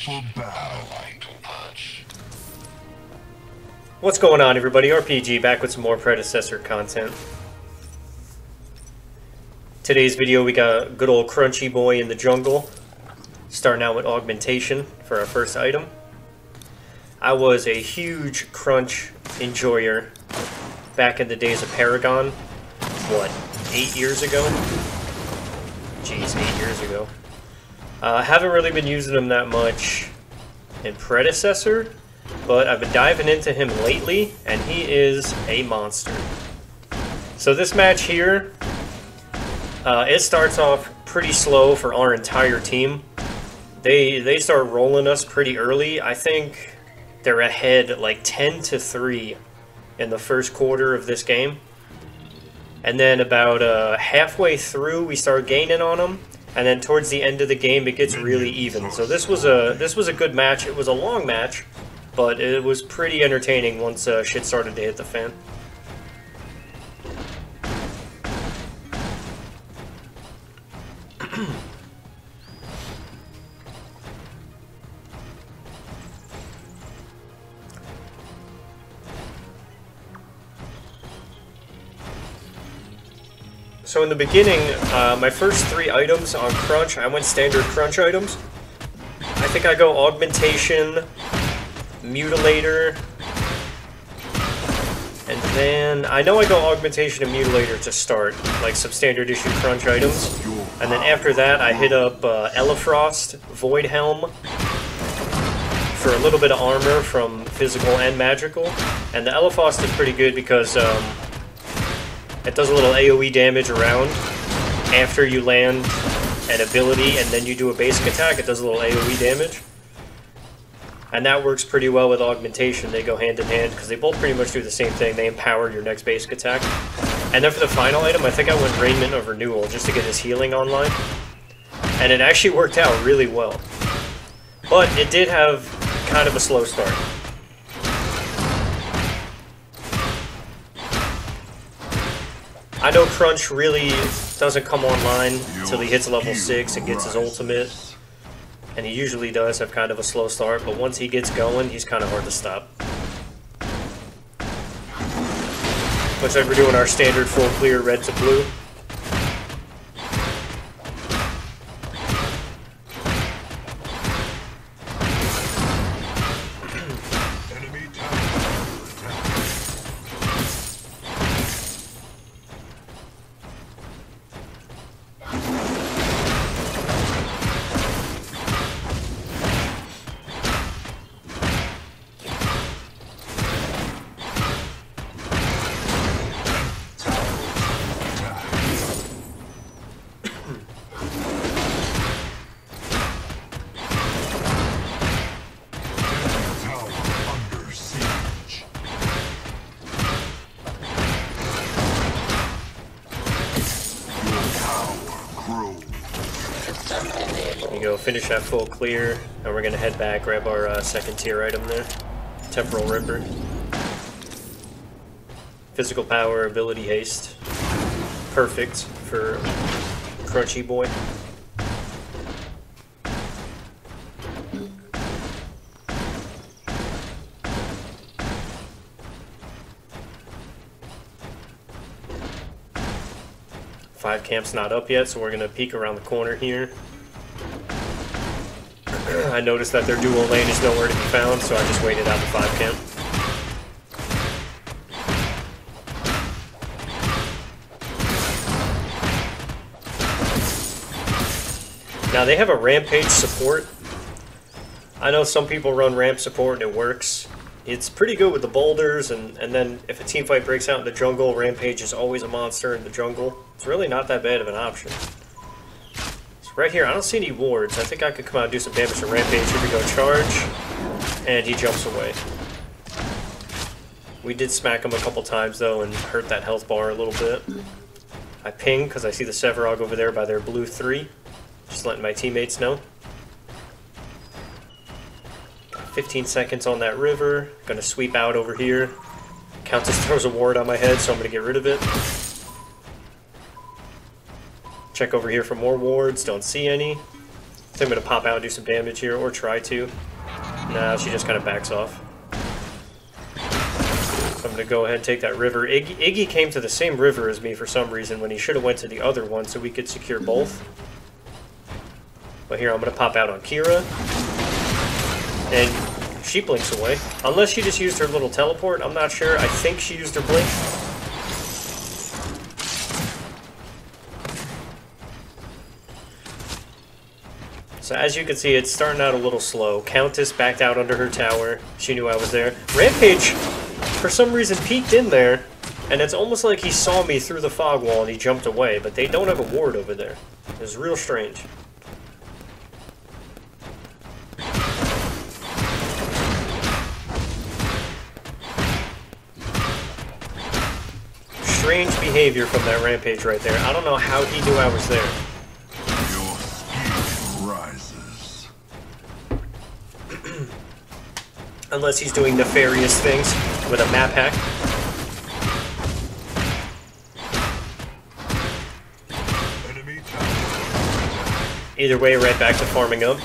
for battle. What's going on, everybody? RPG back with some more Predecessor content. Today's video, we got good old Crunchy Boy in the jungle. Starting out with augmentation for our first item. I was a huge Crunch enjoyer back in the days of Paragon. What, 8 years ago? Jeez, 8 years ago. Haven't really been using him that much in Predecessor, but I've been diving into him lately, and he is a monster. So this match here, it starts off pretty slow for our entire team. They start rolling us pretty early. I think they're ahead like 10-3 in the first quarter of this game. And then about halfway through, we start gaining on them. And then towards the end of the game, it gets really even. So this was a good match. It was a long match, but it was pretty entertaining once shit started to hit the fan. So in the beginning, my first 3 items on Crunch, I went standard Crunch items. I think I go Augmentation, Mutilator, and then I know I go Augmentation and Mutilator to start, like some standard issue Crunch items. And then after that, I hit up Elefrost, Void Helm, for a little bit of armor from physical and magical. And the Elefrost is pretty good because it does a little AoE damage around after you land an ability and then you do a basic attack. It does a little AoE damage. And that works pretty well with augmentation. They go hand in hand because they both pretty much do the same thing. They empower your next basic attack. And then for the final item, I think I went Raiment of Renewal just to get his healing online. And it actually worked out really well. But it did have kind of a slow start. I know Crunch really doesn't come online until he hits level 6 and gets his ultimate. And he usually does have kind of a slow start, but once he gets going, he's kind of hard to stop. Looks like we're doing our standard full clear red to blue. Go finish that full clear, and we're gonna head back, grab our second tier item there, Temporal Ripper. Physical power, ability haste, perfect for Crunchy Boy. Five camp's not up yet, so we're gonna peek around the corner here. I noticed that their dual lane is nowhere to be found, so I just waited out the 5 camp. Now they have a Rampage support. I know some people run ramp support and it works. It's pretty good with the boulders, and then if a team fight breaks out in the jungle, Rampage is always a monster in the jungle. It's really not that bad of an option. Right here, I don't see any wards. I think I could come out and do some damage to Rampage. Here we go, charge. And he jumps away. We did smack him a couple times, though, and hurt that health bar a little bit. I ping, because I see the Sevarog over there by their blue 3. Just letting my teammates know. 15 seconds on that river. Gonna sweep out over here. Countess throws a ward on my head, so I'm gonna get rid of it. Check over here for more wards, don't see any. So I'm going to pop out and do some damage here, or try to. Nah, she just kind of backs off. So I'm going to go ahead and take that river. Iggy came to the same river as me for some reason when he should have went to the other one so we could secure both. But here, I'm going to pop out on Kira. And she blinks away. Unless she just used her little teleport, I'm not sure. I think she used her blink. So as you can see, it's starting out a little slow. Countess backed out under her tower. She knew I was there. Rampage, for some reason, peeked in there. And it's almost like he saw me through the fog wall and he jumped away. But they don't have a ward over there. It was real strange. Strange behavior from that Rampage right there. I don't know how he knew I was there. Your skill rises. Unless he's doing nefarious things with a map hack. Enemy tower. Either way, right back to farming up.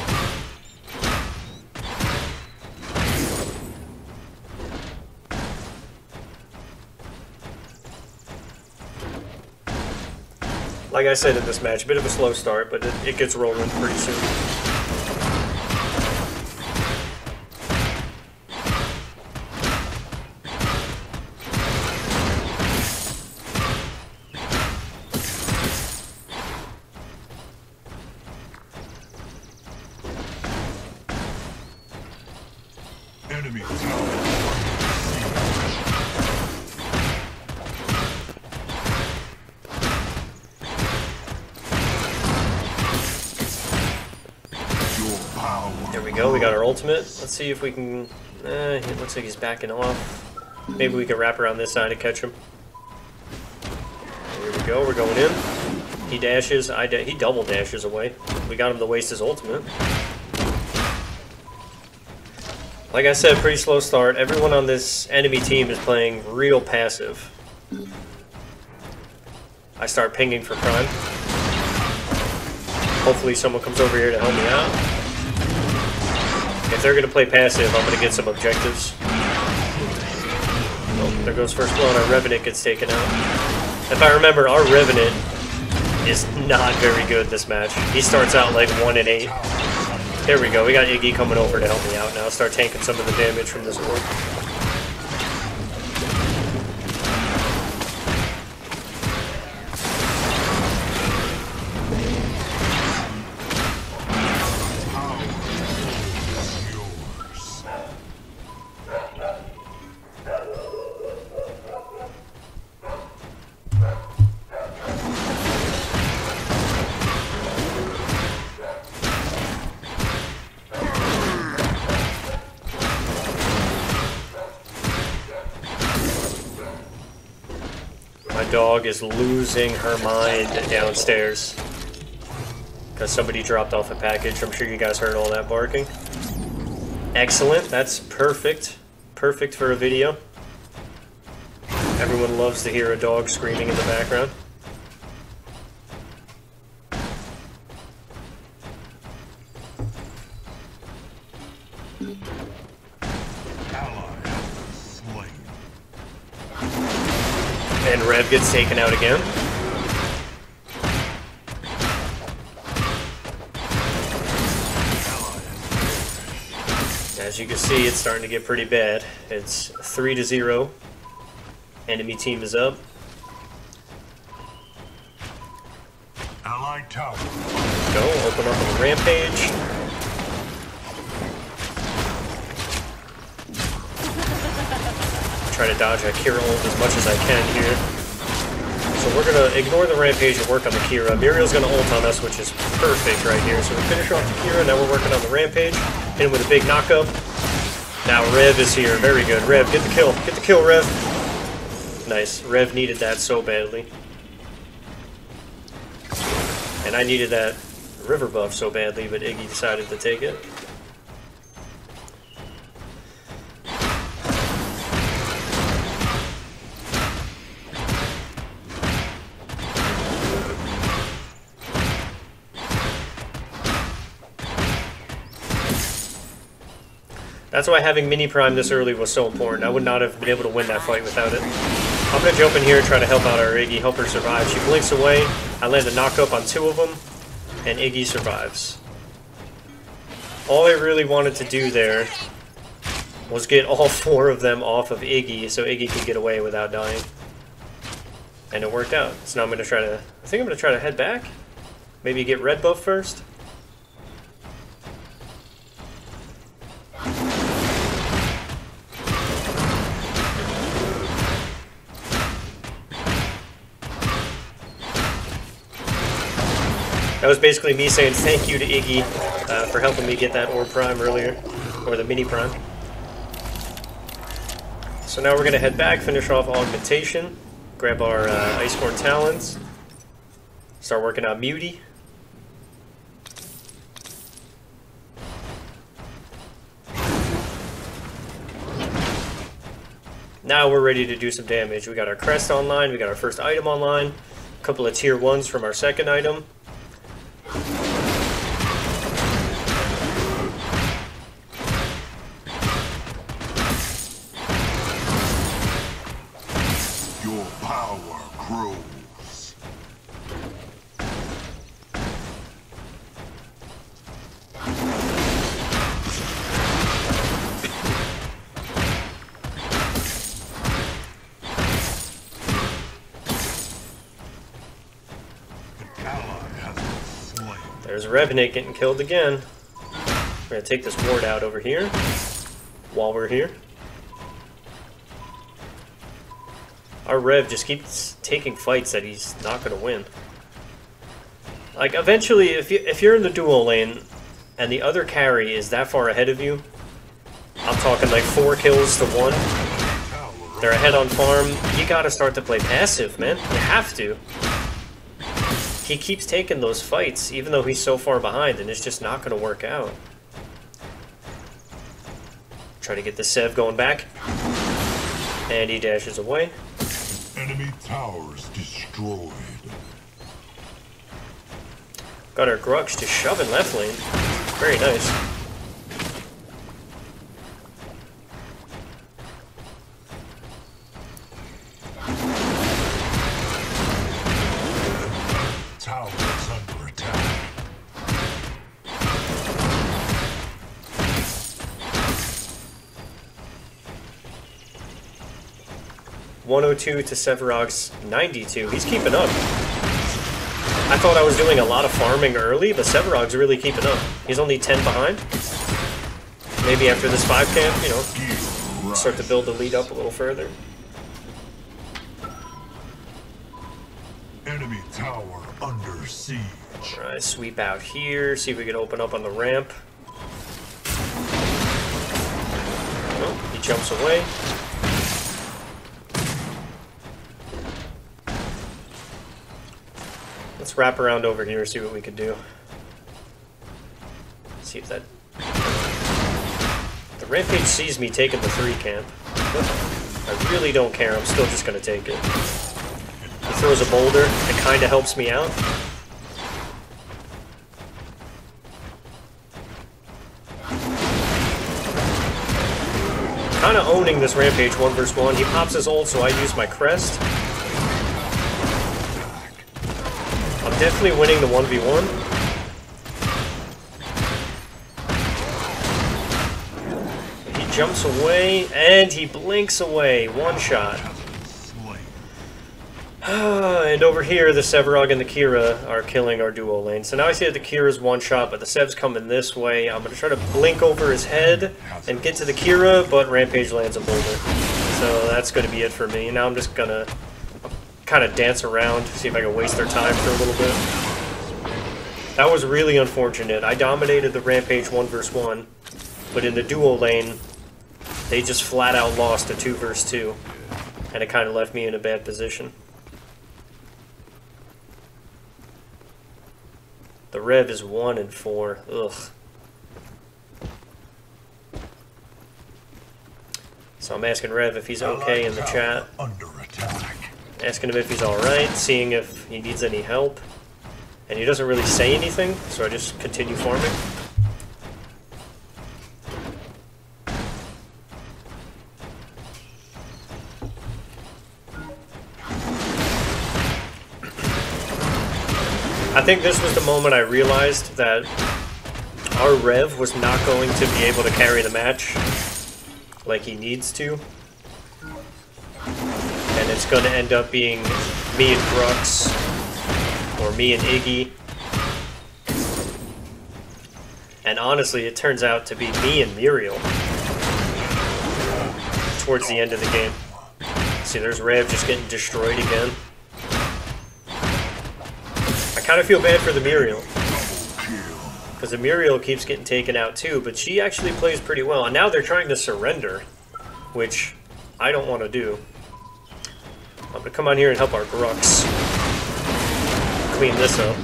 Like I said in this match, a bit of a slow start, but it gets rolling pretty soon. Enemy tower. There we go, we got our ultimate. Let's see if we can... it looks like he's backing off. Maybe we can wrap around this side and catch him. Here we go, we're going in. He dashes, he double dashes away. We got him to waste his ultimate. Like I said, pretty slow start. Everyone on this enemy team is playing real passive. I start pinging for Prime. Hopefully someone comes over here to help me out. If they're going to play passive, I'm going to get some objectives. Oh, there goes first blood. Our Revenant gets taken out. If I remember, our Revenant is not very good this match. He starts out like 1 and 8. There we go. We got Iggy coming over to help me out now. Start tanking some of the damage from this orb. My dog is losing her mind downstairs because somebody dropped off a package. I'm sure you guys heard all that barking. Excellent. That's perfect. Perfect for a video. Everyone loves to hear a dog screaming in the background. And Rev gets taken out again. As you can see, it's starting to get pretty bad. It's 3-0. Enemy team is up. Allied tower. Go, open up on the Rampage. Try to dodge that Kira ult as much as I can here. So we're going to ignore the Rampage and work on the Kira. Muriel's going to ult on us, which is perfect right here. So we finish off the Kira, now we're working on the Rampage. Hit him with a big knockup. Now Rev is here, very good. Rev, get the kill. Get the kill, Rev. Nice. Rev needed that so badly. And I needed that river buff so badly, but Iggy decided to take it. That's why having Mini Prime this early was so important. I would not have been able to win that fight without it. I'm going to jump in here and try to help out our Iggy, help her survive. She blinks away. I land a knock-up on 2 of them, and Iggy survives. All I really wanted to do there was get all 4 of them off of Iggy so Iggy could get away without dying. And it worked out. So now I'm going to try to... I think I'm going to try to head back. Maybe get red buff first. That was basically me saying thank you to Iggy for helping me get that Orb Prime earlier, or the Mini Prime. So now we're going to head back, finish off Augmentation, grab our Iceborne Talons, start working on Muty. Now we're ready to do some damage. We got our Crest online, we got our first item online, a couple of tier 1s from our second item. Your power grows. There's Revenant getting killed again. We're going to take this ward out over here while we're here. Our Rev just keeps taking fights that he's not going to win. Like, eventually, if you're in the duo lane and the other carry is that far ahead of you, I'm talking like 4 kills to 1, they're ahead on farm, you got to start to play passive, man. You have to. He keeps taking those fights, even though he's so far behind, and it's just not going to work out. Try to get the Sev going back. And he dashes away. Enemy towers destroyed. Got our Grux just shoving left lane. Very nice. Towers under attack. (102) to Sevarog's 92. He's keeping up. I thought I was doing a lot of farming early, but Sevarog's really keeping up. He's only 10 behind. Maybe after this 5 camp, you know, start to build the lead up a little further. Enemy tower under siege. Alright, sweep out here, see if we can open up on the ramp. Oh, he jumps away. Let's wrap around over here, see what we can do. See if that... The Rampage sees me taking the 3 camp. I really don't care, I'm still just going to take it. He throws a boulder, it kind of helps me out. Kind of owning this Rampage 1 vs 1. He pops his ult, so I use my Crest. I'm definitely winning the 1v1. He jumps away, and he blinks away. One shot. And over here, the Sevarog and the Kira are killing our duo lane. So now I see that the Kira's one shot, but the Sev's coming this way. I'm going to try to blink over his head and get to the Kira, but Rampage lands a boulder. So that's going to be it for me. Now I'm just going to kind of dance around, see if I can waste their time for a little bit. That was really unfortunate. I dominated the Rampage 1 vs 1, but in the duo lane, they just flat out lost a 2 vs 2, and it kind of left me in a bad position. The Rev is 1 and 4. Ugh. So I'm asking Rev if he's okay in the chat. Under attack. Asking him if he's alright, seeing if he needs any help. And he doesn't really say anything, so I just continue farming. think this was the moment I realized that our Rev was not going to be able to carry the match like he needs to. And it's going to end up being me and Brooks, or me and Iggy. And honestly, it turns out to be me and Muriel towards the end of the game. See, there's Rev just getting destroyed again. I kind of feel bad for the Muriel, because the Muriel keeps getting taken out too, but she actually plays pretty well. And now they're trying to surrender, which I don't want to do. I'm going to come on here and help our Grux clean this up.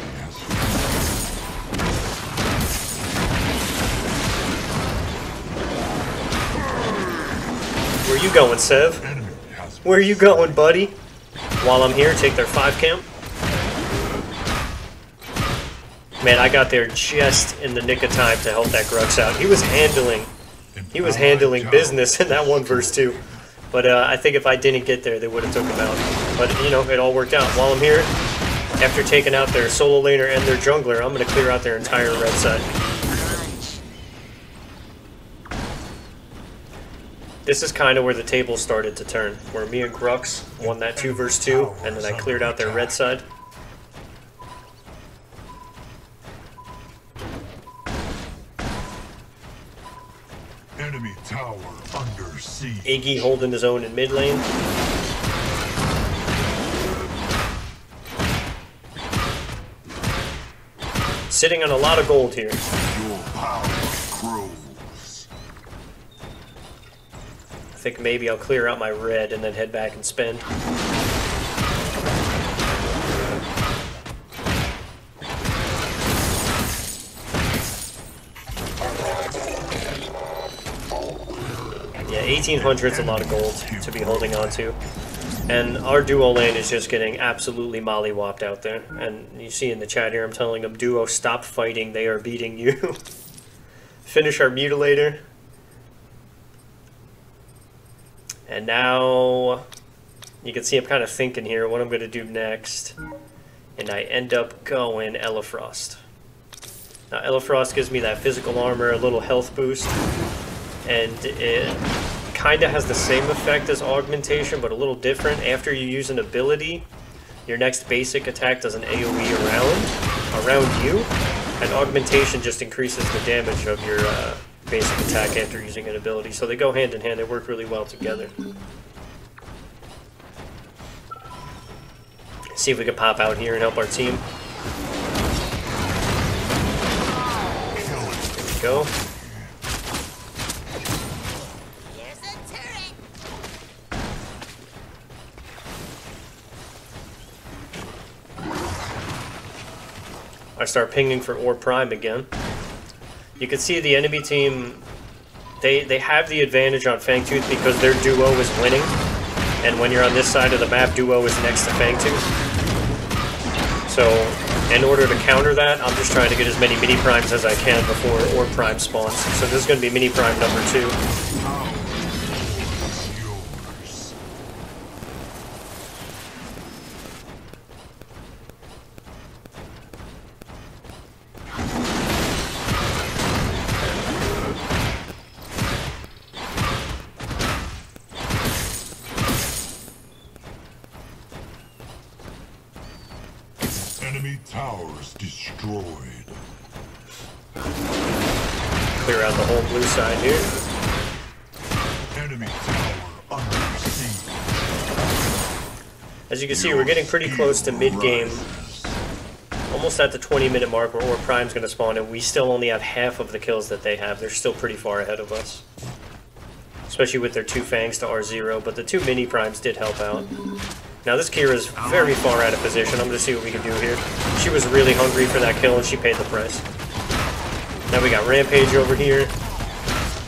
Where you going, Sev? Where you going, buddy? While I'm here, take their 5 camp. Man, I got there just in the nick of time to help that Grux out. He was handling business in that 1 versus 2. But I think if I didn't get there, they would have took him out. But, you know, it all worked out. While I'm here, after taking out their solo laner and their jungler, I'm going to clear out their entire red side. This is kind of where the table started to turn, where me and Grux won that 2 versus 2, and then I cleared out their red side. Enemy tower under siege. Iggy holding his own in mid lane. Sitting on a lot of gold here. Your power grows. I think maybe I'll clear out my red and then head back and spend. Yeah, 1800's a lot of gold to be holding on to. And our duo lane is just getting absolutely mollywopped out there. And you see in the chat here, I'm telling them, duo, stop fighting, they are beating you. Finish our mutilator. And now, you can see I'm kind of thinking here what I'm going to do next. And I end up going Elefrost. Now, Elefrost gives me that physical armor, a little health boost. And it kind of has the same effect as augmentation, but a little different. After you use an ability, your next basic attack does an AoE around you, and augmentation just increases the damage of your basic attack after using an ability. So they go hand in hand, they work really well together. See if we can pop out here and help our team. There we go. I start pinging for Orb Prime again. You can see the enemy team, they have the advantage on Fangtooth because their duo is winning. And when you're on this side of the map, duo is next to Fangtooth. So, in order to counter that, I'm just trying to get as many mini primes as I can before Orb Prime spawns. So this is going to be mini prime number 2. Enemy towers destroyed. Clear out the whole blue side here. Enemy tower under siege. As you can see, we're getting pretty close to mid-game. Almost at the 20-minute mark where Orb Prime's going to spawn, and we still only have half of the kills that they have. They're still pretty far ahead of us. Especially with their 2 Fangs to R0, but the 2 mini primes did help out. Now this Kira's very far out of position. I'm going to see what we can do here. She was really hungry for that kill and she paid the price. Now we got Rampage over here.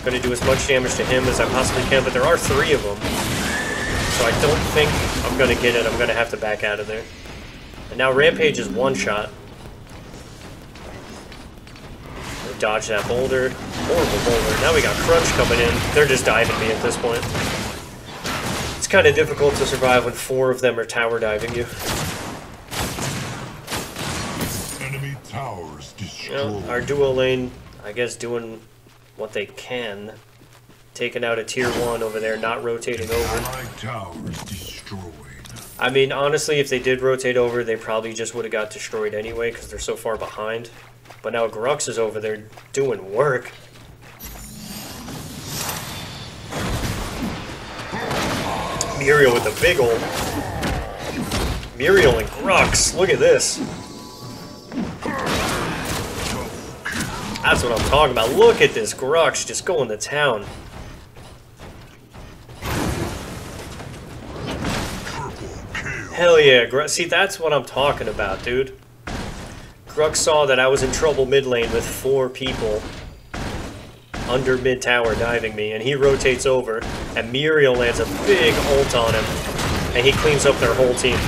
Going to do as much damage to him as I possibly can, but there are 3 of them. So I don't think I'm going to get it. I'm going to have to back out of there. And now Rampage is 1-shot. Dodge that boulder. Horrible boulder. Now we got Crunch coming in. They're just diving me at this point. It's kind of difficult to survive when 4 of them are tower diving you. towers You know, destroyed. our duo lane, I guess, doing what they can. Taking out a tier 1 over there, not rotating over. Allied towers destroyed. I mean, honestly, if they did rotate over, they probably just would have got destroyed anyway because they're so far behind. But now Grux is over there doing work. Muriel with the big ol'. Muriel and Grux, look at this. That's what I'm talking about. Look at this Grux just going to town. Hell yeah, Grux. See, that's what I'm talking about, dude. Grux saw that I was in trouble mid lane with 4 people under mid tower diving me, and he rotates over, and Muriel lands a big ult on him, and he cleans up their whole team.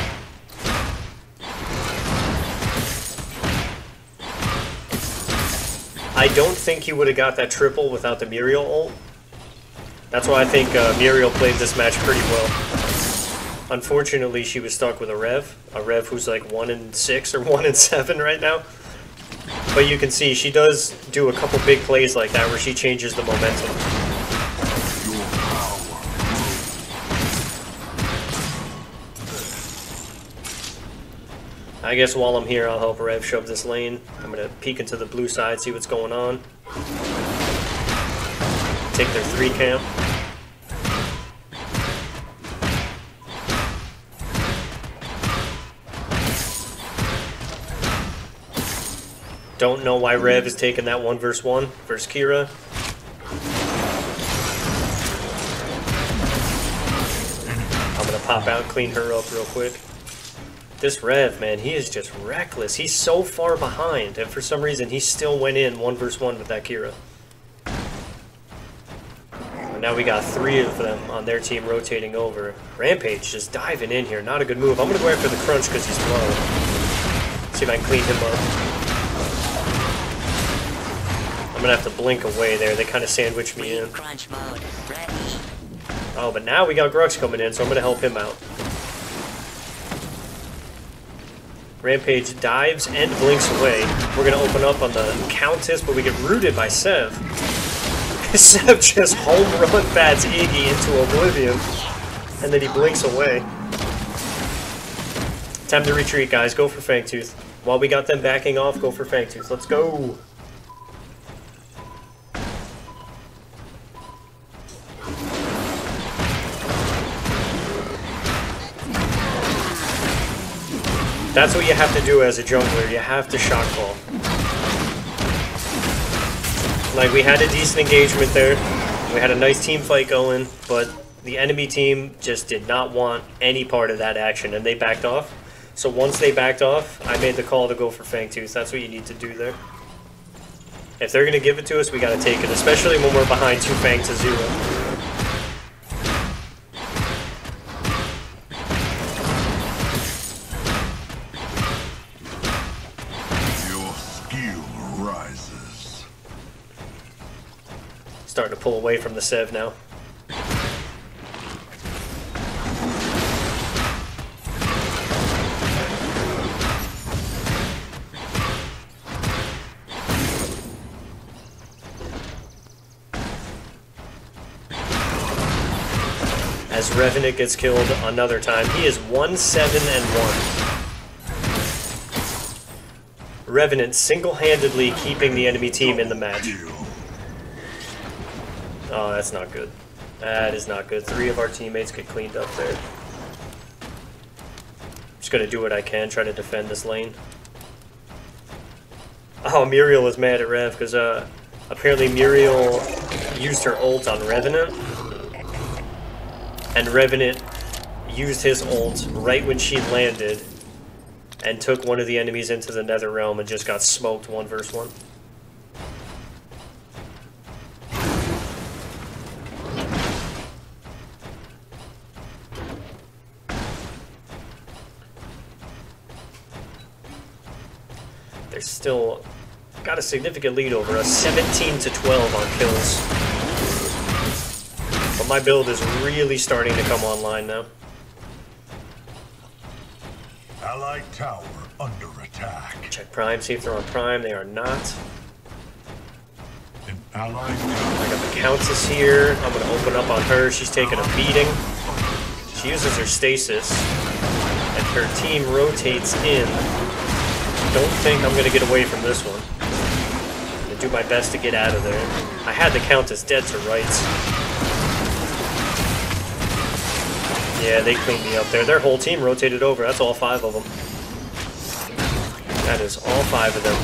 I don't think he would have got that triple without the Muriel ult. That's why I think Muriel played this match pretty well. Unfortunately, she was stuck with a Rev who's like 1-6 or 1-7 right now. But you can see she does do a couple big plays like that where she changes the momentum. I guess while I'm here, I'll help Rev shove this lane. I'm going to peek into the blue side, see what's going on. Take their 3 camp. Don't know why Rev is taking that 1 versus 1 versus Kira. I'm going to pop out and clean her up real quick. This Rev, man, he is just reckless. He's so far behind, and for some reason he still went in 1 versus 1 with that Kira. And now we got 3 of them on their team rotating over. Rampage just diving in here. Not a good move. I'm going to go after the crunch because he's low. See if I can clean him up. I'm going to have to blink away there. They kind of sandwiched me in. Oh, but now we got Grux coming in, so I'm going to help him out. Rampage dives and blinks away. We're going to open up on the Countess, but we get rooted by Sev. Sev just home run bats Iggy into oblivion, and then he blinks away. Time to retreat, guys. Go for Fangtooth. While we got them backing off, go for Fangtooth. Let's go! That's what you have to do as a jungler. You have to shock ball. Like, we had a decent engagement there. We had a nice team fight going, but the enemy team just did not want any part of that action, and they backed off. So once they backed off, I made the call to go for Fangtooth. That's what you need to do there. If they're going to give it to us, we got to take it, especially when we're behind 2 Fang to 0. Starting to pull away from the Sev now. As Revenant gets killed another time, he is 1-7-1. Revenant single-handedly keeping the enemy team in the match. Oh, that's not good. That is not good. 3 of our teammates get cleaned up there. Just gonna do what I can, try to defend this lane. Oh, Muriel is mad at Rev, because apparently Muriel used her ult on Revenant. And Revenant used his ult right when she landed and took one of the enemies into the Nether Realm and just got smoked 1 versus 1. They're still got a significant lead over us, 17-12 on kills. But my build is really starting to come online now. Allied tower under attack. Check Prime, see if they're on Prime. They are not. An allied tower. I got the Countess here. I'm gonna open up on her. She's taking a beating. She uses her stasis, and her team rotates in. Don't think I'm gonna get away from this one. I'm gonna do my best to get out of there. I had the Countess dead to rights. Yeah, they cleaned me up there. Their whole team rotated over. That's all 5 of them. That is all 5 of them.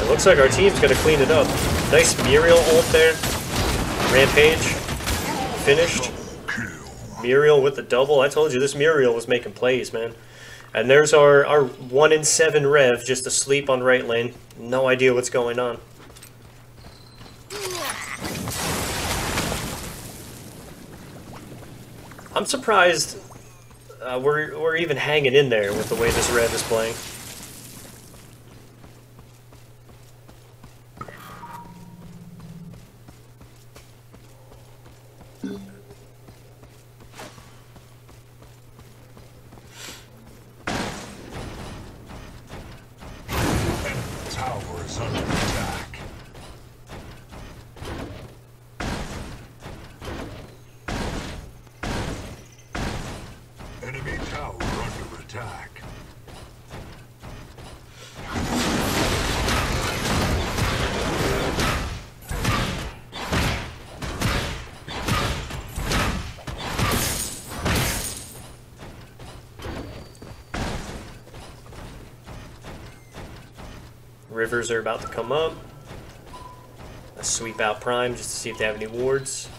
It looks like our team's gonna clean it up. Nice Muriel ult there. Rampage. Finished. Muriel with the double. I told you this Muriel was making plays, man. And there's our 1 in 7 Rev just asleep on right lane. No idea what's going on. I'm surprised we're even hanging in there with the way this Rev is playing. Tower is under attack. Enemy tower under attack. Rivers are about to come up. Let's sweep out Prime just to see if they have any wards.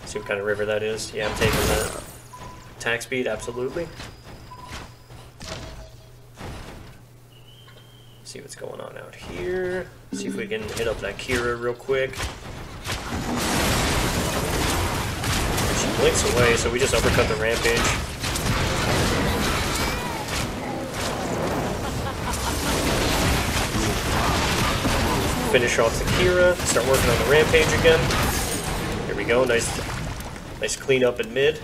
See what kind of river that is. Yeah, I'm taking that. Attack speed, absolutely. See what's going on out here. See if we can hit up that Kira real quick. She blinks away, so we just uppercut the Rampage. Finish off the Kira, start working on the Rampage again. Here we go, nice clean up in mid.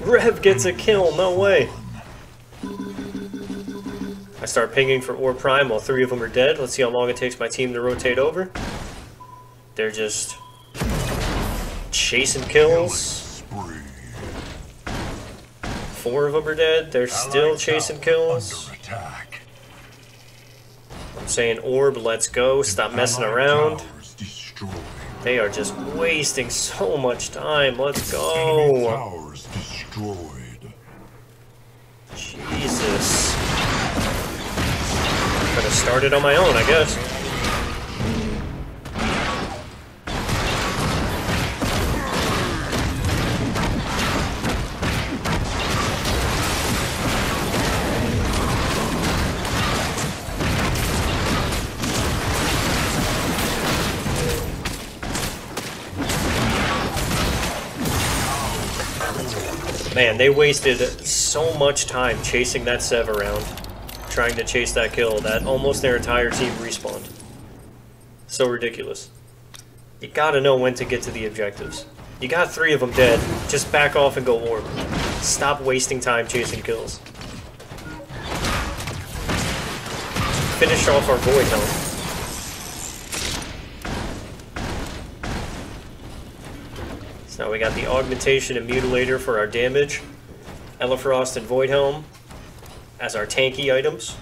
Rev gets a kill, no way. I start pinging for Orb Prime while 3 of them are dead. Let's see how long it takes my team to rotate over. They're just chasing kills. 4 of them are dead. They're still chasing kills. I'm saying Orb, let's go. Stop messing around. They are just wasting so much time. Let's go. Jesus. I'm gonna start it on my own, I guess. Man, they wasted so much time chasing that Sev around, trying to chase that kill, that almost their entire team respawned. So ridiculous. You gotta know when to get to the objectives. You got 3 of them dead, just back off and go Orb. Stop wasting time chasing kills. Finish off our Void Helm. So now we got the Augmentation and Mutilator for our damage, Elefrost and Void Helm as our tanky items.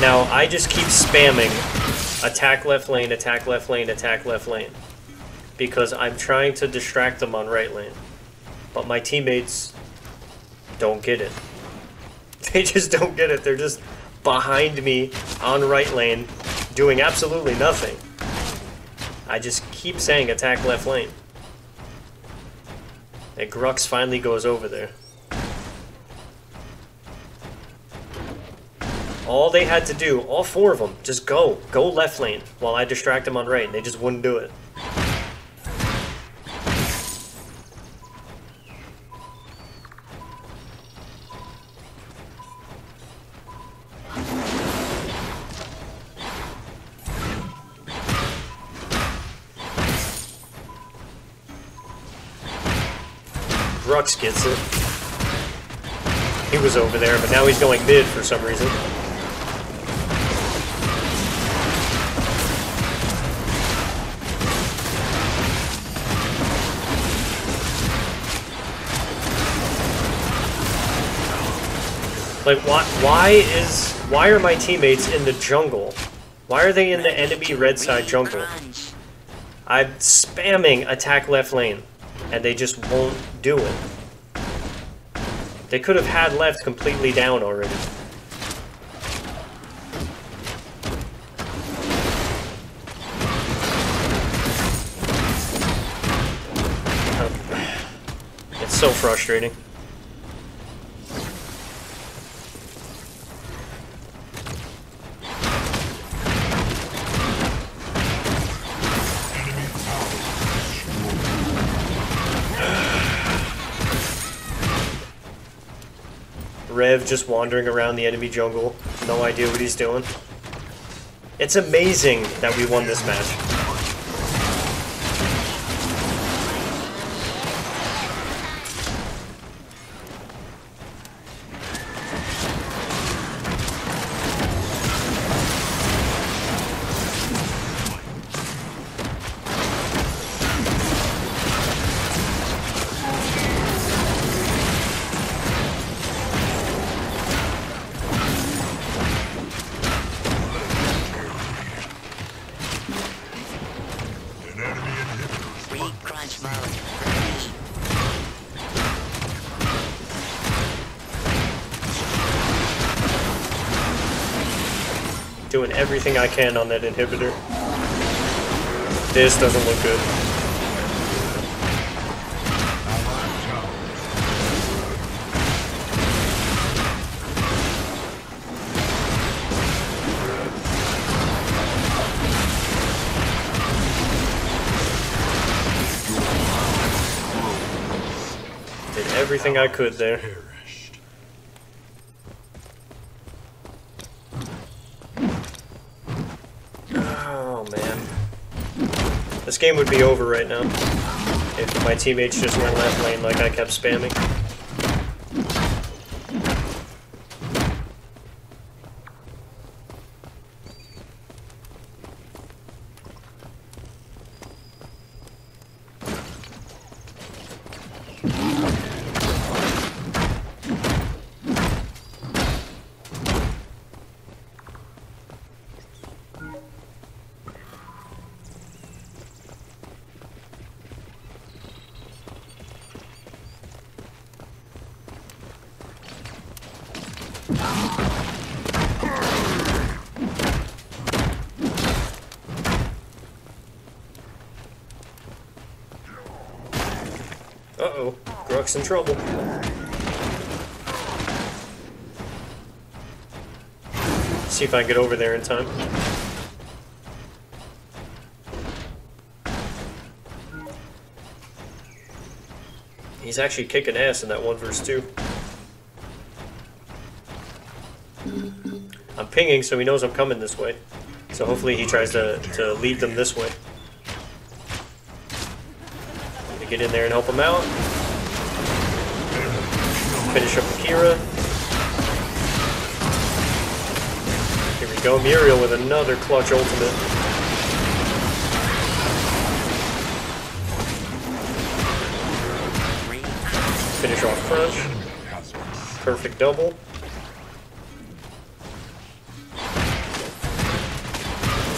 Now, I just keep spamming attack left lane, attack left lane, attack left lane, because I'm trying to distract them on right lane. But my teammates don't get it. They just don't get it. They're just behind me on right lane, doing absolutely nothing. I just keep saying attack left lane. And Grux finally goes over there. All they had to do, all four of them, just go left lane while I distract them on right, and they just wouldn't do it. Grux gets it. He was over there, but now he's going mid for some reason. Like, why are my teammates in the jungle? Why are they in the enemy red side jungle? I'm spamming attack left lane, and they just won't do it. They could have had left completely down already. It's so frustrating. Rev just wandering around the enemy jungle. No idea what he's doing. It's amazing that we won this match. Doing everything I can on that inhibitor. This doesn't look good. Did everything I could there. This game would be over right now if my teammates just went left lane like I kept spamming. Uh-oh, Grux in trouble. See if I can get over there in time. He's actually kicking ass in that 1 vs 2. I'm pinging so he knows I'm coming this way. So hopefully he tries to lead them this way. Get in there and help him out. Finish up Akira. Here we go, Muriel with another clutch ultimate. Finish off Crunch. Perfect double.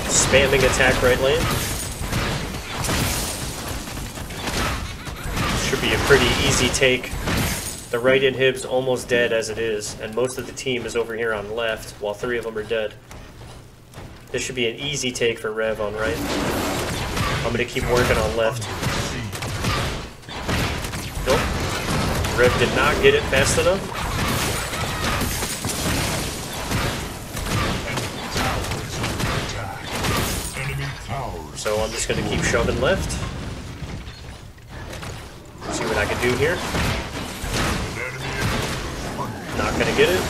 Spamming attack right lane. Should be a pretty easy take. The right inhib's almost dead as it is, and most of the team is over here on left, while 3 of them are dead. This should be an easy take for Rev on right. I'm gonna keep working on left. Nope. Rev did not get it fast enough. So I'm just gonna keep shoving left. See what I can do here. Not gonna get it.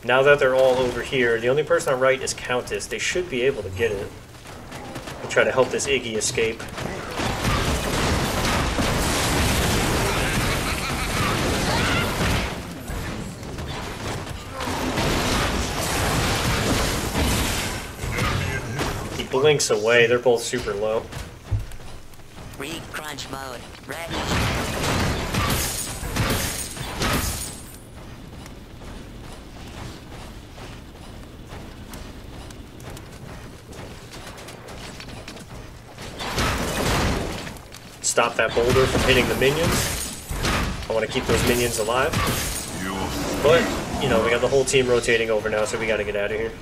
Now that they're all over here, the only person on right is Countess. They should be able to get it. I'll try to help this Iggy escape. He blinks away. They're both super low. Re-crunch mode. Ready. Stop that boulder from hitting the minions. I want to keep those minions alive. But, you know, we got the whole team rotating over now, so we got to get out of here.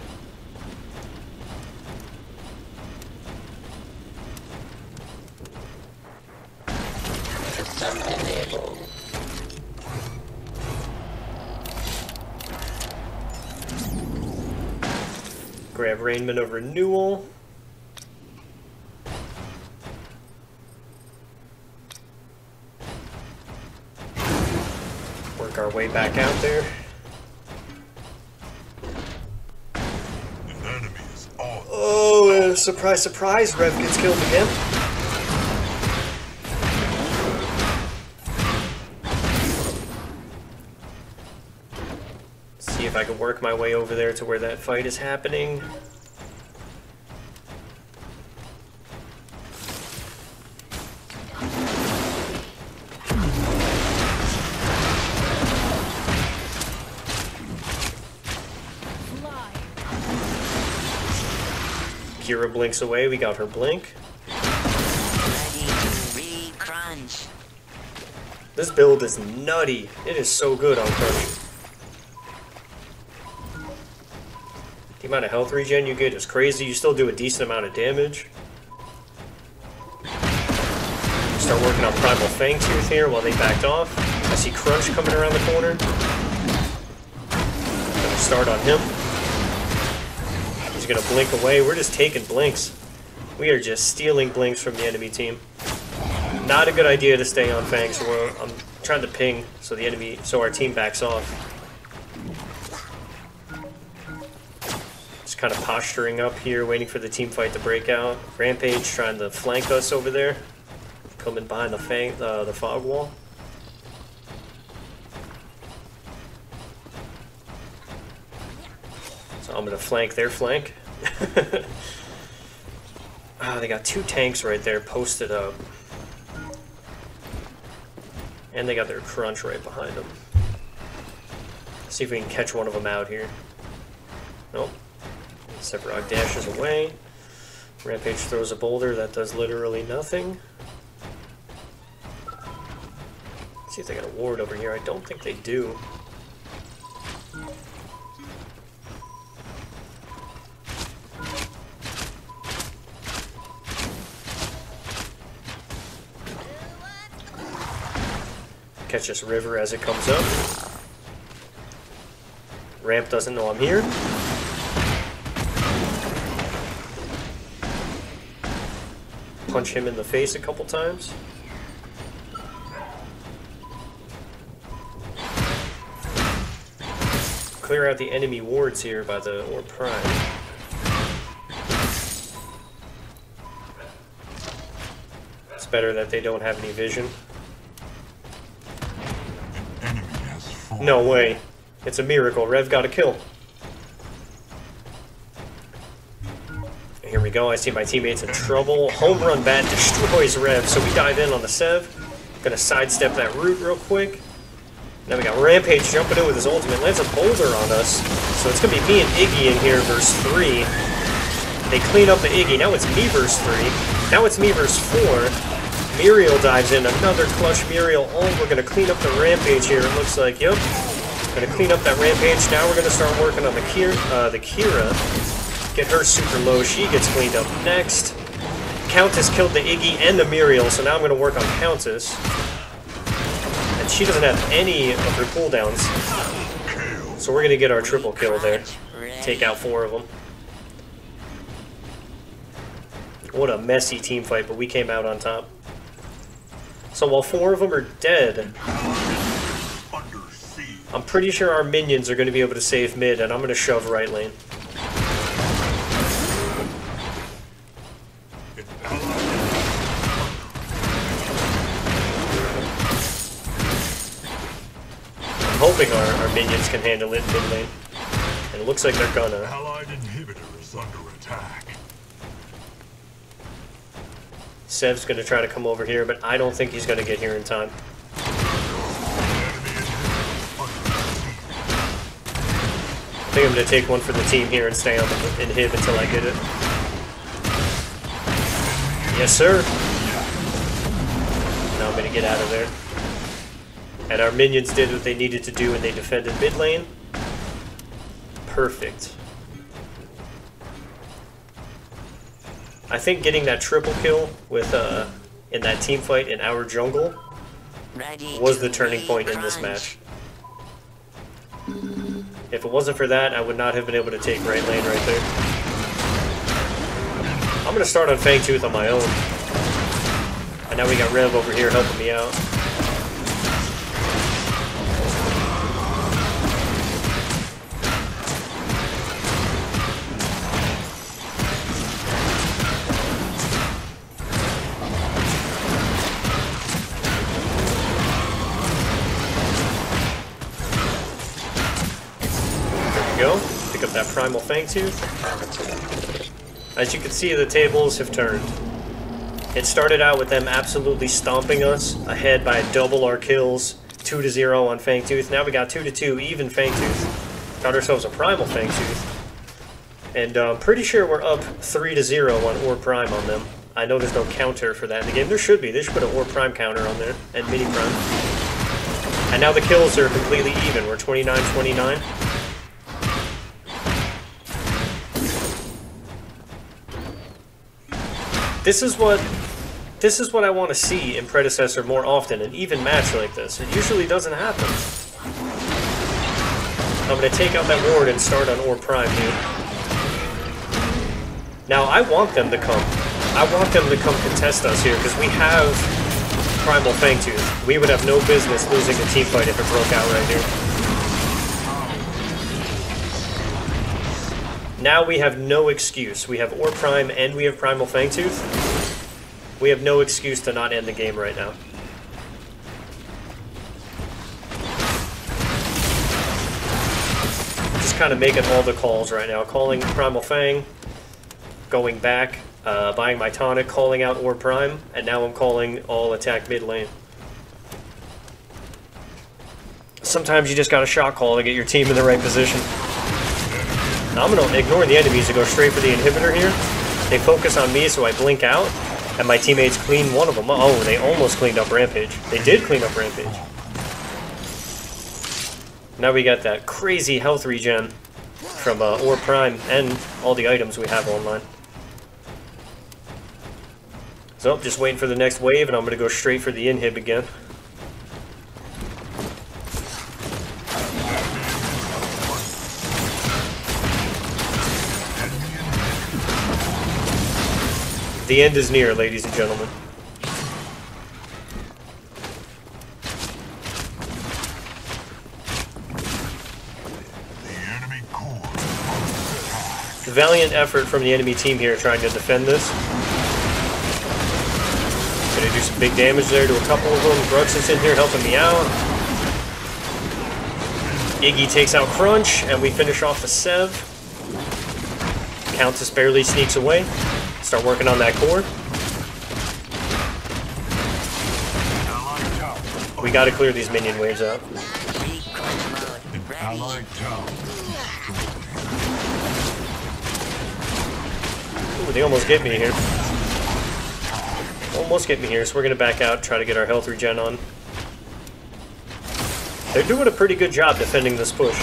Grab Rainman of Renewal. Work our way back out there. Oh, surprise, surprise, Rev gets killed again. See if I can work my way over there to where that fight is happening. Kira blinks away, we got her blink. Ready to re-crunch. This build is nutty. It is so good on Crunch. The amount of health regen you get is crazy. You still do a decent amount of damage. Start working on Primal Fangtooth here while they backed off. I see Crunch coming around the corner. Gonna start on him. He's gonna blink away. We're just taking blinks. We are just stealing blinks from the enemy team. Not a good idea to stay on Fang, so I'm trying to ping so our team backs off. Just kind of posturing up here, waiting for the team fight to break out. Rampage trying to flank us over there, coming behind the fog wall. So I'm gonna flank their flank. They got two tanks right there posted up. And they got their Crunch right behind them. See if we can catch one of them out here. Nope. Separog dashes away. Rampage throws a boulder that does literally nothing. See if they got a ward over here. I don't think they do. Catch this river as it comes up. Ramp doesn't know I'm here. Punch him in the face a couple times. Clear out the enemy wards here by the Orb Prime. It's better that they don't have any vision. No way. It's a miracle. Rev got a kill. Here we go. I see my teammates in trouble. Home run bat destroys Rev. So we dive in on the Sev. Gonna sidestep that root real quick. Now we got Rampage jumping in with his ultimate. Lands a boulder on us. So it's gonna be me and Iggy in here versus 3. They clean up the Iggy. Now it's me versus 3. Now it's me versus 4. Muriel dives in, another clutch Muriel. Oh, we're gonna clean up the Rampage here, it looks like. Yep. Gonna clean up that Rampage. Now we're gonna start working on the Kira. Get her super low. She gets cleaned up next. Countess killed the Iggy and the Muriel, so now I'm going to work on Countess. And she doesn't have any of her cooldowns. So we're going to get our triple kill there. Take out 4 of them. What a messy team fight, but we came out on top. So while 4 of them are dead, I'm pretty sure our minions are going to be able to save mid, and I'm going to shove right lane. I'm hoping our minions can handle it in mid lane. And it looks like they're gonna. Allied inhibitor is under attack. Sev's gonna try to come over here, but I don't think he's gonna get here in time. I think I'm gonna take one for the team here and stay on the inhib until I get it. Yes, sir. Now I'm gonna get out of there. And our minions did what they needed to do and they defended mid lane. Perfect. I think getting that triple kill with in that team fight in our jungle was the turning point in this match. If it wasn't for that, I would not have been able to take right lane right there. I'm gonna start on Fangtooth on my own. And now we got Rev over here helping me out. Go. Pick up that Primal Fangtooth. As you can see, the tables have turned. It started out with them absolutely stomping us ahead by double our kills, 2-0 on Fangtooth. Now we got 2-2 even Fangtooth. Got ourselves a Primal Fangtooth. And I'm pretty sure we're up 3-0 on Orb Prime on them. I know there's no counter for that in the game. There should be. They should put an Orb Prime counter on there, and Mini Prime. And now the kills are completely even. We're 29-29. This is what I want to see in Predecessor more often, an even match like this. It usually doesn't happen. I'm going to take out that ward and start on Orb Prime here. Now, I want them to come. I want them to come contest us here, because we have Primal Fangtooth. We would have no business losing a team fight if it broke out right here. Now we have no excuse. We have Orb Prime and we have Primal Fangtooth. We have no excuse to not end the game right now. Just kind of making all the calls right now. Calling Primal Fang, going back, buying my tonic, calling out Orb Prime, and now I'm calling all attack mid lane. Sometimes you just got a shot call to get your team in the right position. Now I'm going to ignore the enemies and go straight for the inhibitor here. They focus on me, so I blink out, and my teammates clean one of them. Oh, they almost cleaned up Rampage. They did clean up Rampage. Now we got that crazy health regen from Orb Prime and all the items we have online. So, just waiting for the next wave, and I'm going to go straight for the inhib again. The end is near, ladies and gentlemen. The valiant effort from the enemy team here trying to defend this. Gonna do some big damage there to a couple of them. Brooks is in here helping me out. Iggy takes out Crunch, and we finish off the Sev. Countess barely sneaks away. Start working on that core. We gotta clear these minion waves out. Ooh, they almost get me here. Almost get me here, so we're gonna back out, try to get our health regen on. They're doing a pretty good job defending this push.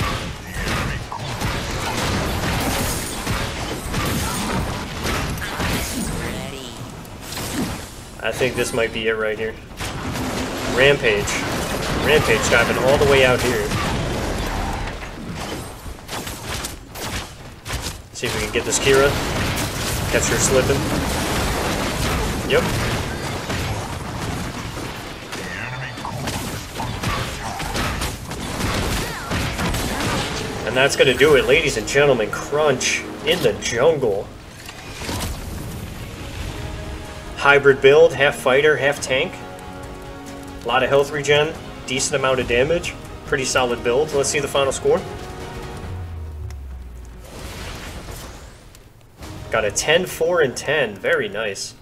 I think this might be it right here. Rampage. Rampage diving all the way out here. See if we can get this Kira. Catch her slipping. Yep. And that's going to do it, ladies and gentlemen. Crunch in the jungle. Hybrid build, half fighter, half tank. A lot of health regen, decent amount of damage. Pretty solid build. Let's see the final score. Got a 10, 4, and 10. Very nice.